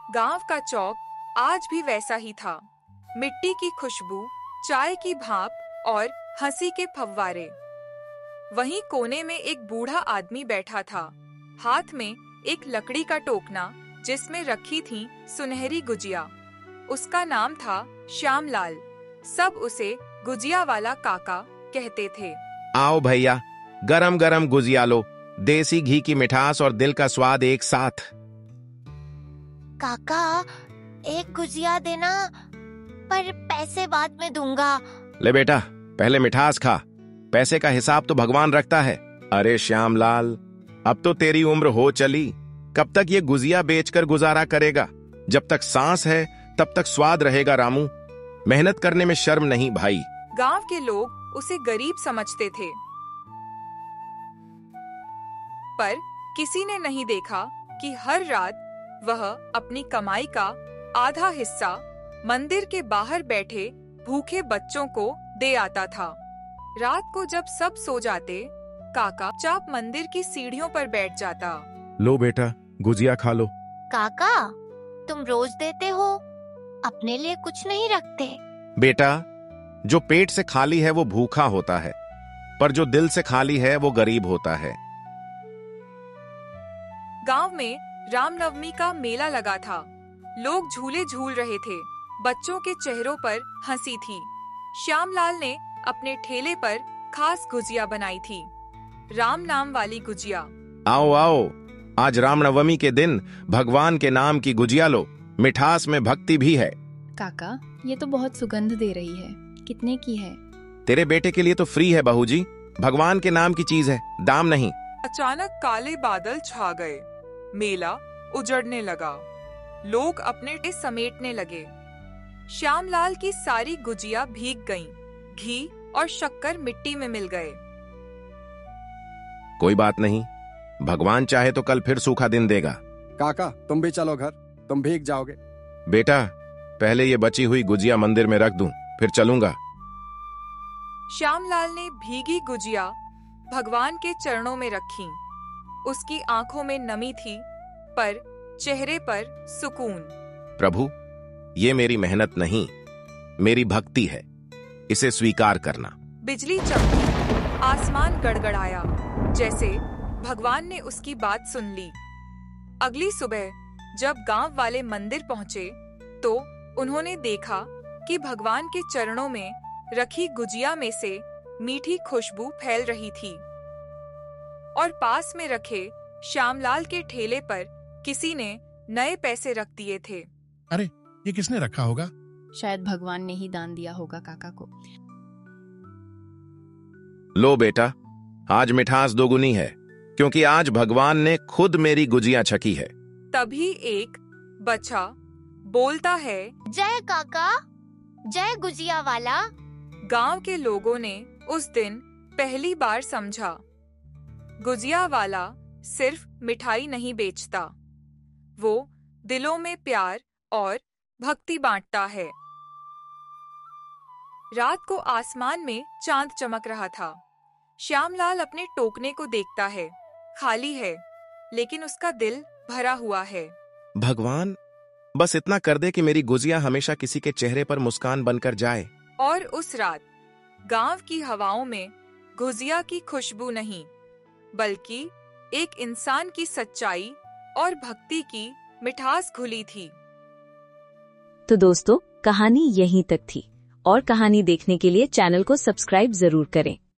गांव का चौक आज भी वैसा ही था। मिट्टी की खुशबू, चाय की भाप और हंसी के फव्वारे। वहीं कोने में एक बूढ़ा आदमी बैठा था, हाथ में एक लकड़ी का टोकना जिसमें रखी थी सुनहरी गुजिया। उसका नाम था श्यामलाल। सब उसे गुजिया वाला काका कहते थे। आओ भैया, गरम गरम गुजिया लो, देसी घी की मिठास और दिल का स्वाद एक साथ। काका, एक गुजिया देना, पर पैसे बाद में दूंगा। ले बेटा, पहले मिठास खा, पैसे का हिसाब तो भगवान रखता है। अरे श्यामलाल, अब तो तेरी उम्र हो चली, कब तक ये गुजिया बेचकर गुजारा करेगा? जब तक सांस है तब तक स्वाद रहेगा रामू। मेहनत करने में शर्म नहीं भाई। गांव के लोग उसे गरीब समझते थे, पर किसी ने नहीं देखा कि हर रात वह अपनी कमाई का आधा हिस्सा मंदिर के बाहर बैठे भूखे बच्चों को दे आता था। रात को जब सब सो जाते, काका चाप मंदिर की सीढ़ियों पर बैठ जाता। लो बेटा, गुजिया खा लो। काका, तुम रोज देते हो, अपने लिए कुछ नहीं रखते। बेटा, जो पेट से खाली है वो भूखा होता है, पर जो दिल से खाली है वो गरीब होता है। गांव में रामनवमी का मेला लगा था। लोग झूले झूल रहे थे, बच्चों के चेहरों पर हंसी थी। श्यामलाल ने अपने ठेले पर खास गुजिया बनाई थी, राम नाम वाली गुजिया। आओ आओ, आज रामनवमी के दिन भगवान के नाम की गुजिया लो, मिठास में भक्ति भी है। काका, ये तो बहुत सुगंध दे रही है, कितने की है? तेरे बेटे के लिए तो फ्री है बहू जी, भगवान के नाम की चीज है, दाम नहीं। अचानक काले बादल छा गए, मेला उजड़ने लगा, लोग अपने टे समेटने लगे। श्यामलाल की सारी गुजिया भीग गईं, घी और शक्कर मिट्टी में मिल गए। कोई बात नहीं, भगवान चाहे तो कल फिर सूखा दिन देगा। काका, तुम भी चलो घर, तुम भीग जाओगे। बेटा, पहले ये बची हुई गुजिया मंदिर में रख दूं, फिर चलूंगा। श्यामलाल ने भीगी गुजिया भगवान के चरणों में रखी। उसकी आंखों में नमी थी, पर चेहरे पर सुकून। प्रभु, ये मेरी मेहनत नहीं, मेरी भक्ति है, इसे स्वीकार करना। बिजली चमकी, आसमान गड़गड़ाया, जैसे भगवान ने उसकी बात सुन ली। अगली सुबह जब गांव वाले मंदिर पहुंचे, तो उन्होंने देखा कि भगवान के चरणों में रखी गुजिया में से मीठी खुशबू फैल रही थी, और पास में रखे श्यामलाल के ठेले पर किसी ने नए पैसे रख दिए थे। अरे, ये किसने रखा होगा? शायद भगवान ने ही दान दिया होगा काका को। लो बेटा, आज मिठास दोगुनी है, क्योंकि आज भगवान ने खुद मेरी गुजिया छकी है। तभी एक बच्चा बोलता है, जय काका, जय गुजिया वाला। गांव के लोगों ने उस दिन पहली बार समझा, गुजिया वाला सिर्फ मिठाई नहीं बेचता, वो दिलों में प्यार और भक्ति बांटता है। रात को आसमान में चांद चमक रहा था। श्यामलाल अपने टोकने को देखता है, खाली है, लेकिन उसका दिल भरा हुआ है। भगवान, बस इतना कर दे कि मेरी गुजिया हमेशा किसी के चेहरे पर मुस्कान बनकर जाए। और उस रात गांव की हवाओं में गुजिया की खुशबू नहीं, बल्कि एक इंसान की सच्चाई और भक्ति की मिठास घुली थी। तो दोस्तों, कहानी यहीं तक थी, और कहानी देखने के लिए चैनल को सब्सक्राइब जरूर करें।